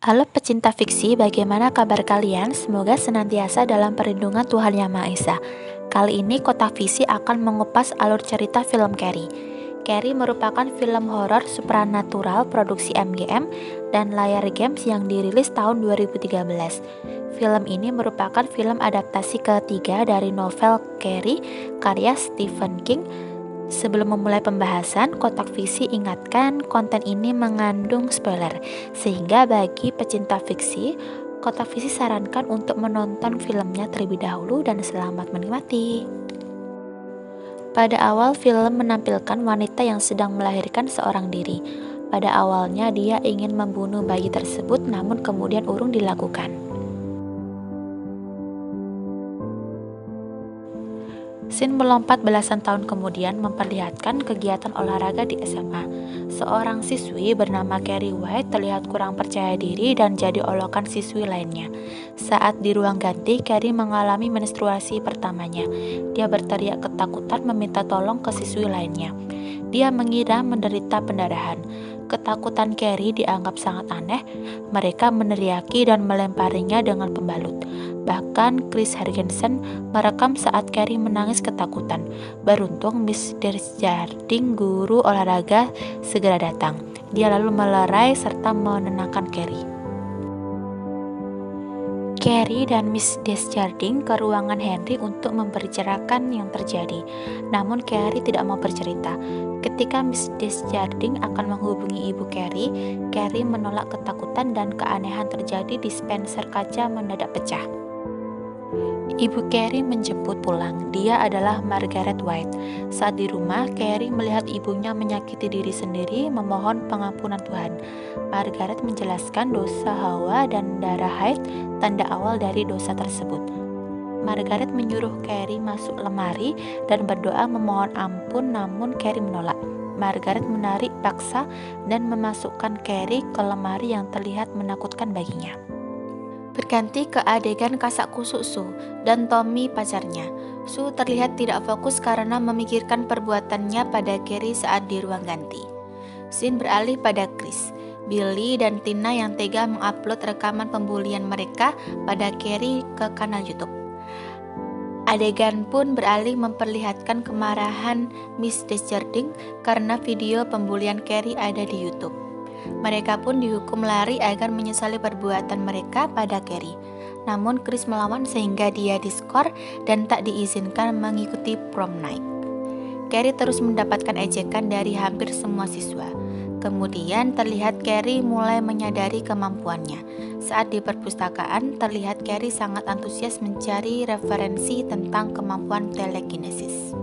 Halo pecinta fiksi, bagaimana kabar kalian? Semoga senantiasa dalam perlindungan Tuhan Yang Maha Esa. Kali ini Kotak Visi akan mengupas alur cerita film Carrie. Carrie merupakan film horor supranatural produksi MGM dan layar games yang dirilis tahun 2013. Film ini merupakan film adaptasi ketiga dari novel Carrie karya Stephen King. Sebelum memulai pembahasan, Kotak Visi ingatkan konten ini mengandung spoiler, sehingga bagi pecinta fiksi, Kotak Visi sarankan untuk menonton filmnya terlebih dahulu dan selamat menikmati. Pada awal film menampilkan wanita yang sedang melahirkan seorang diri. Pada awalnya dia ingin membunuh bayi tersebut, namun kemudian urung dilakukan. Scene melompat belasan tahun kemudian memperlihatkan kegiatan olahraga di SMA. Seorang siswi bernama Carrie White terlihat kurang percaya diri dan jadi olokan siswi lainnya. Saat di ruang ganti, Carrie mengalami menstruasi pertamanya. Dia berteriak ketakutan meminta tolong ke siswi lainnya. Dia mengira menderita pendarahan. Ketakutan Carrie dianggap sangat aneh. Mereka meneriaki dan melemparinya dengan pembalut. Bahkan Chris Hargensen merekam saat Carrie menangis ketakutan. Beruntung Miss Desjardins, guru olahraga, segera datang. Dia lalu melerai serta menenangkan Carrie. Carrie dan Miss Desjardins ke ruangan Henry untuk membicarakan yang terjadi. Namun Carrie tidak mau bercerita. Ketika Miss Desjardins akan menghubungi ibu Carrie, Carrie menolak ketakutan dan keanehan terjadi. Dispenser kaca mendadak pecah. Ibu Carrie menjemput pulang. Dia adalah Margaret White. Saat di rumah, Carrie melihat ibunya menyakiti diri sendiri, memohon pengampunan Tuhan. Margaret menjelaskan dosa Hawa dan darah haid tanda awal dari dosa tersebut. Margaret menyuruh Carrie masuk lemari dan berdoa memohon ampun, namun Carrie menolak. Margaret menarik paksa dan memasukkan Carrie ke lemari yang terlihat menakutkan baginya. Berganti ke adegan kasak kusuk Sue dan Tommy pacarnya. Sue terlihat tidak fokus karena memikirkan perbuatannya pada Carrie saat di ruang ganti. Scene beralih pada Chris, Billy, dan Tina yang tega mengupload rekaman pembulian mereka pada Carrie ke kanal YouTube. Adegan pun beralih memperlihatkan kemarahan Miss Desjardins karena video pembulian Carrie ada di YouTube. Mereka pun dihukum lari agar menyesali perbuatan mereka pada Carrie. Namun Chris melawan sehingga dia diskor dan tak diizinkan mengikuti prom night. Carrie terus mendapatkan ejekan dari hampir semua siswa. Kemudian terlihat Carrie mulai menyadari kemampuannya. Saat di perpustakaan, terlihat Carrie sangat antusias mencari referensi tentang kemampuan telekinesis.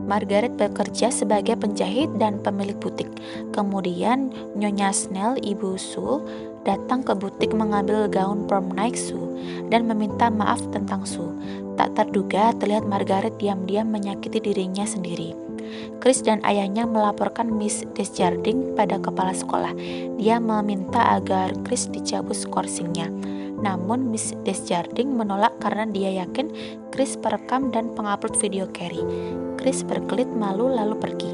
Margaret bekerja sebagai penjahit dan pemilik butik. Kemudian Nyonya Snell, ibu Sue, datang ke butik mengambil gaun prom night Sue dan meminta maaf tentang Sue. Tak terduga terlihat Margaret diam-diam menyakiti dirinya sendiri. Chris dan ayahnya melaporkan Miss Desjardins pada kepala sekolah. Dia meminta agar Chris dicabut skorsingnya. Namun Miss Desjardins menolak karena dia yakin Chris perekam dan pengupload video Carrie. Chris berkelit malu lalu pergi.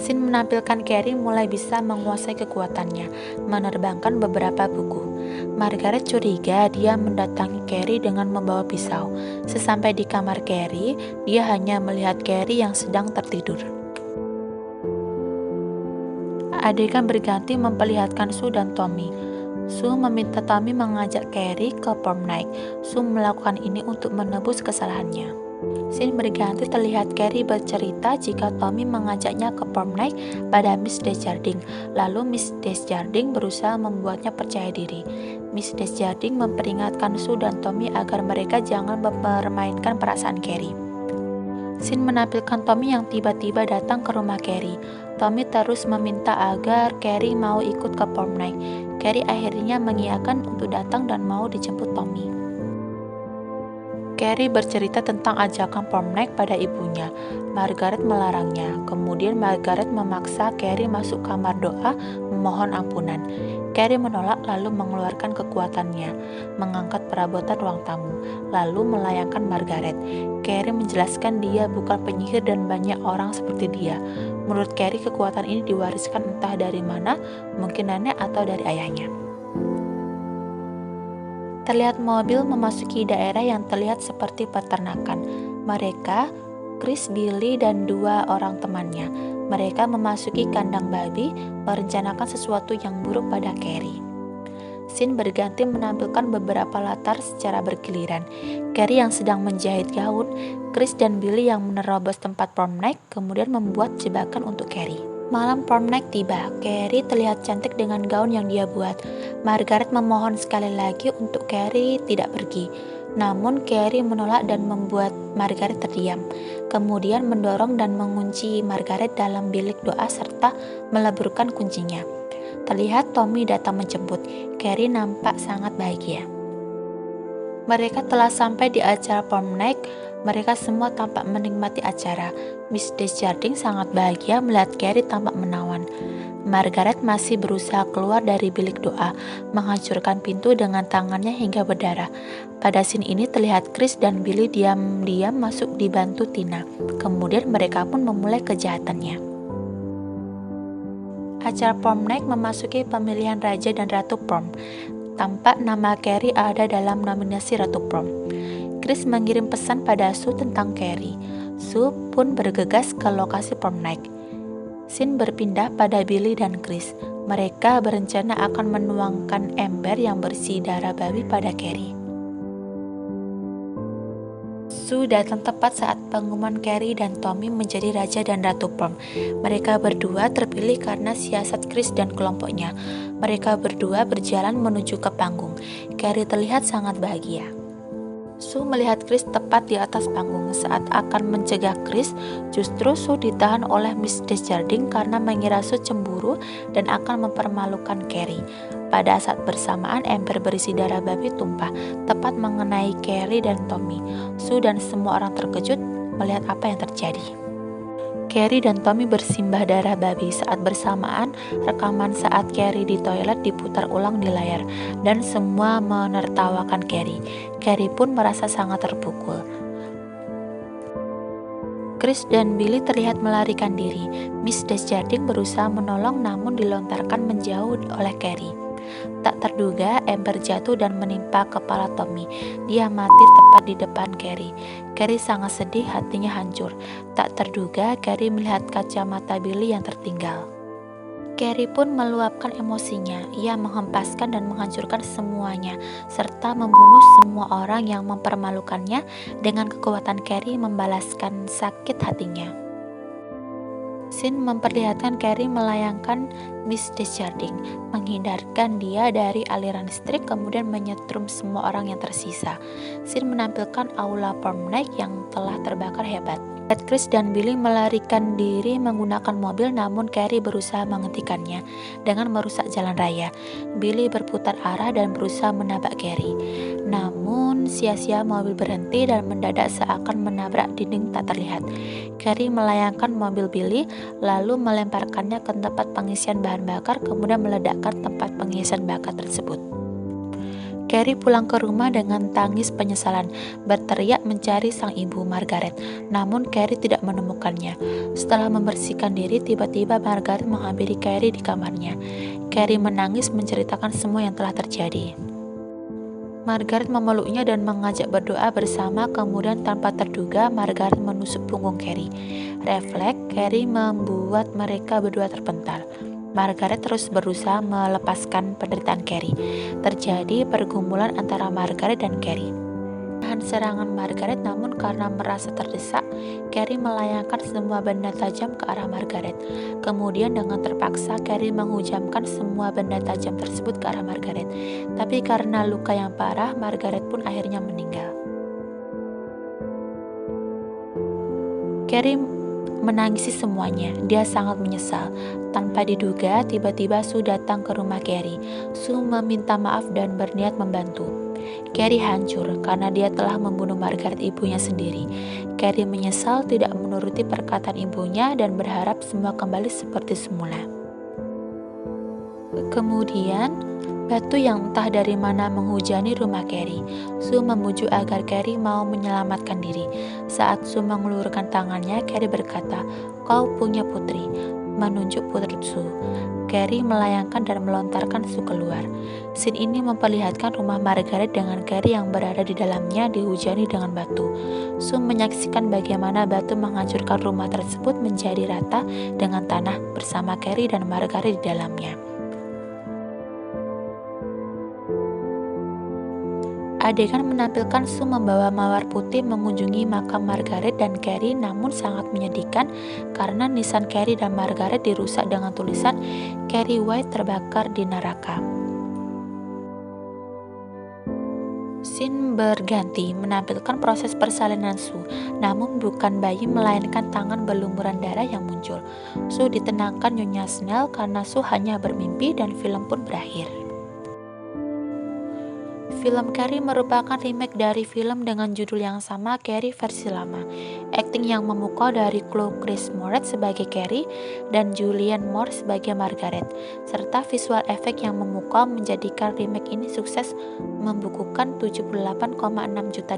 Scene menampilkan Carrie mulai bisa menguasai kekuatannya, menerbangkan beberapa buku. Margaret curiga dia mendatangi Carrie dengan membawa pisau. Sesampai di kamar Carrie, dia hanya melihat Carrie yang sedang tertidur. Adegan berganti memperlihatkan Sue dan Tommy. Sue meminta Tommy mengajak Carrie ke prom night. Sue melakukan ini untuk menebus kesalahannya. Scene berganti terlihat Carrie bercerita jika Tommy mengajaknya ke prom night pada Miss Desjardins. Lalu Miss Desjardins berusaha membuatnya percaya diri. Miss Desjardins memperingatkan Sue dan Tommy agar mereka jangan mempermainkan perasaan Carrie. Scene menampilkan Tommy yang tiba-tiba datang ke rumah Carrie. Tommy terus meminta agar Carrie mau ikut ke prom night. Carrie akhirnya mengiyakan untuk datang dan mau dijemput Tommy. Carrie bercerita tentang ajakan prom night pada ibunya. Margaret melarangnya. Kemudian Margaret memaksa Carrie masuk kamar doa memohon ampunan. Carrie menolak lalu mengeluarkan kekuatannya, mengangkat perabotan ruang tamu, lalu melayangkan Margaret. Carrie menjelaskan dia bukan penyihir dan banyak orang seperti dia. Menurut Carrie, kekuatan ini diwariskan entah dari mana, mungkin nenek atau dari ayahnya. Terlihat mobil memasuki daerah yang terlihat seperti peternakan. Mereka, Chris, Billy, dan 2 orang temannya. Mereka memasuki kandang babi, merencanakan sesuatu yang buruk pada Carrie. Scene berganti menampilkan beberapa latar secara bergiliran. Carrie yang sedang menjahit gaun, Chris dan Billy yang menerobos tempat prom night, kemudian membuat jebakan untuk Carrie. Malam prom night tiba. Carrie terlihat cantik dengan gaun yang dia buat. Margaret memohon sekali lagi untuk Carrie tidak pergi. Namun Carrie menolak dan membuat Margaret terdiam. Kemudian mendorong dan mengunci Margaret dalam bilik doa serta meleburkan kuncinya. Terlihat Tommy datang menjemput. Carrie nampak sangat bahagia. Mereka telah sampai di acara prom night. Mereka semua tampak menikmati acara. Miss Desjardins sangat bahagia melihat Carrie tampak menawan. Margaret masih berusaha keluar dari bilik doa, menghancurkan pintu dengan tangannya hingga berdarah. Pada scene ini terlihat Chris dan Billy diam-diam masuk dibantu Tina. Kemudian mereka pun memulai kejahatannya. Acara prom night memasuki pemilihan raja dan ratu prom. Tampak nama Carrie ada dalam nominasi ratu prom. Chris mengirim pesan pada Sue tentang Carrie. Sue pun bergegas ke lokasi prom night. Scene berpindah pada Billy dan Chris. Mereka berencana akan menuangkan ember yang berisi darah babi pada Carrie. Sue datang tepat saat pengumuman Carrie dan Tommy menjadi raja dan ratu prom. Mereka berdua terpilih karena siasat Chris dan kelompoknya. Mereka berdua berjalan menuju ke panggung. Carrie terlihat sangat bahagia. Sue melihat Chris tepat di atas panggung. Saat akan mencegah Chris, justru Sue ditahan oleh Miss Desjardins karena mengira Sue cemburu dan akan mempermalukan Carrie. Pada saat bersamaan, ember berisi darah babi tumpah, tepat mengenai Carrie dan Tommy. Sue dan semua orang terkejut melihat apa yang terjadi. Carrie dan Tommy bersimbah darah babi. Saat bersamaan, rekaman saat Carrie di toilet diputar ulang di layar, dan semua menertawakan Carrie. Carrie pun merasa sangat terpukul. Chris dan Billy terlihat melarikan diri. Miss Desjardins berusaha menolong namun dilontarkan menjauh oleh Carrie. Tak terduga, ember jatuh dan menimpa kepala Tommy. Dia mati tepat di depan Carrie. Carrie sangat sedih, hatinya hancur. Tak terduga, Carrie melihat kacamata Billy yang tertinggal. Carrie pun meluapkan emosinya. Ia menghempaskan dan menghancurkan semuanya, serta membunuh semua orang yang mempermalukannya. Dengan kekuatan Carrie membalaskan sakit hatinya. Scene memperlihatkan Carrie melayangkan Miss Desjardins, menghindarkan dia dari aliran listrik, kemudian menyetrum semua orang yang tersisa. Scene menampilkan aula prom night yang telah terbakar hebat. Chris dan Billy melarikan diri menggunakan mobil, namun Carrie berusaha menghentikannya dengan merusak jalan raya. Billy berputar arah dan berusaha menabrak Carrie. Namun sia-sia, mobil berhenti dan mendadak seakan menabrak dinding tak terlihat. Carrie melayangkan mobil Billy, lalu melemparkannya ke tempat pengisian bahan bakar, kemudian meledakkan tempat pengisian bakar tersebut. Carrie pulang ke rumah dengan tangis penyesalan, berteriak mencari sang ibu Margaret. Namun Carrie tidak menemukannya. Setelah membersihkan diri, tiba-tiba Margaret menghampiri Carrie di kamarnya. Carrie menangis menceritakan semua yang telah terjadi. Margaret memeluknya dan mengajak berdoa bersama, kemudian tanpa terduga Margaret menusuk punggung Carrie. Refleks Carrie membuat mereka berdua terpental. Margaret terus berusaha melepaskan penderitaan Carrie. Terjadi pergumulan antara Margaret dan Carrie. Tahan serangan Margaret, namun karena merasa terdesak, Carrie melayangkan semua benda tajam ke arah Margaret. Kemudian dengan terpaksa Carrie menghujamkan semua benda tajam tersebut ke arah Margaret. Tapi karena luka yang parah, Margaret pun akhirnya meninggal. Carrie menangisi semuanya. Dia sangat menyesal. Tanpa diduga, tiba-tiba Sue datang ke rumah Carrie. Sue meminta maaf dan berniat membantu. Carrie hancur karena dia telah membunuh Margaret, ibunya sendiri. Carrie menyesal tidak menuruti perkataan ibunya dan berharap semua kembali seperti semula. Kemudian, batu yang entah dari mana menghujani rumah Carrie. Sue membujuk agar Carrie mau menyelamatkan diri. Saat Sue mengelurkan tangannya, Carrie berkata, "Kau punya putri," menunjuk putri Sue. Carrie melayangkan dan melontarkan Sue keluar. Scene ini memperlihatkan rumah Margaret dengan Carrie yang berada di dalamnya dihujani dengan batu. Sue menyaksikan bagaimana batu menghancurkan rumah tersebut menjadi rata dengan tanah bersama Carrie dan Margaret di dalamnya. Adegan menampilkan Sue membawa mawar putih mengunjungi makam Margaret dan Carrie, namun sangat menyedihkan karena nisan Carrie dan Margaret dirusak dengan tulisan "Carrie White terbakar di neraka". Scene berganti menampilkan proses persalinan Sue, namun bukan bayi melainkan tangan berlumuran darah yang muncul. Sue ditenangkan Nyonya Snell karena Sue hanya bermimpi dan film pun berakhir. Film Carrie merupakan remake dari film dengan judul yang sama, Carrie versi lama. Akting yang memukau dari Chris Moretz sebagai Carrie dan Julianne Moore sebagai Margaret, serta visual efek yang memukau menjadikan remake ini sukses membukukan $78,6 juta.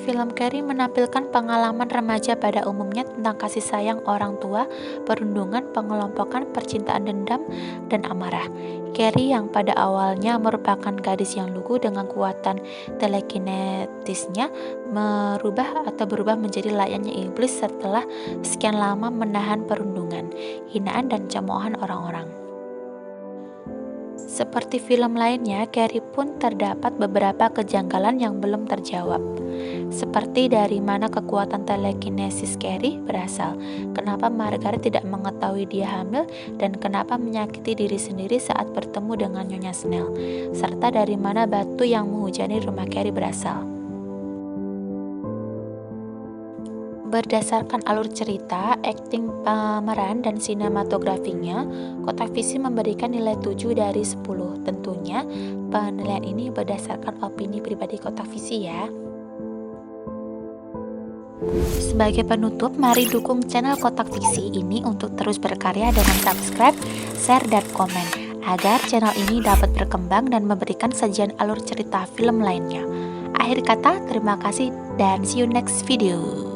Film Carrie menampilkan pengalaman remaja pada umumnya tentang kasih sayang orang tua, perundungan, pengelompokan, percintaan dendam, dan amarah. Carrie yang pada awalnya merupakan gadis yang lugu dengan kekuatan telekinetisnya berubah menjadi layaknya iblis setelah sekian lama menahan perundungan, hinaan, dan cemoohan orang-orang. Seperti film lainnya, Carrie pun terdapat beberapa kejanggalan yang belum terjawab. Seperti dari mana kekuatan telekinesis Carrie berasal, kenapa Margaret tidak mengetahui dia hamil, dan kenapa menyakiti diri sendiri saat bertemu dengan Nyonya Snell, serta dari mana batu yang menghujani rumah Carrie berasal. Berdasarkan alur cerita, akting pemeran, dan sinematografinya, Kotak Visi memberikan nilai 7 dari 10. Tentunya, penilaian ini berdasarkan opini pribadi Kotak Visi ya. Sebagai penutup, mari dukung channel Kotak Fiksi ini untuk terus berkarya dengan subscribe, share, dan komen, agar channel ini dapat berkembang dan memberikan sajian alur cerita film lainnya. Akhir kata, terima kasih dan see you next video.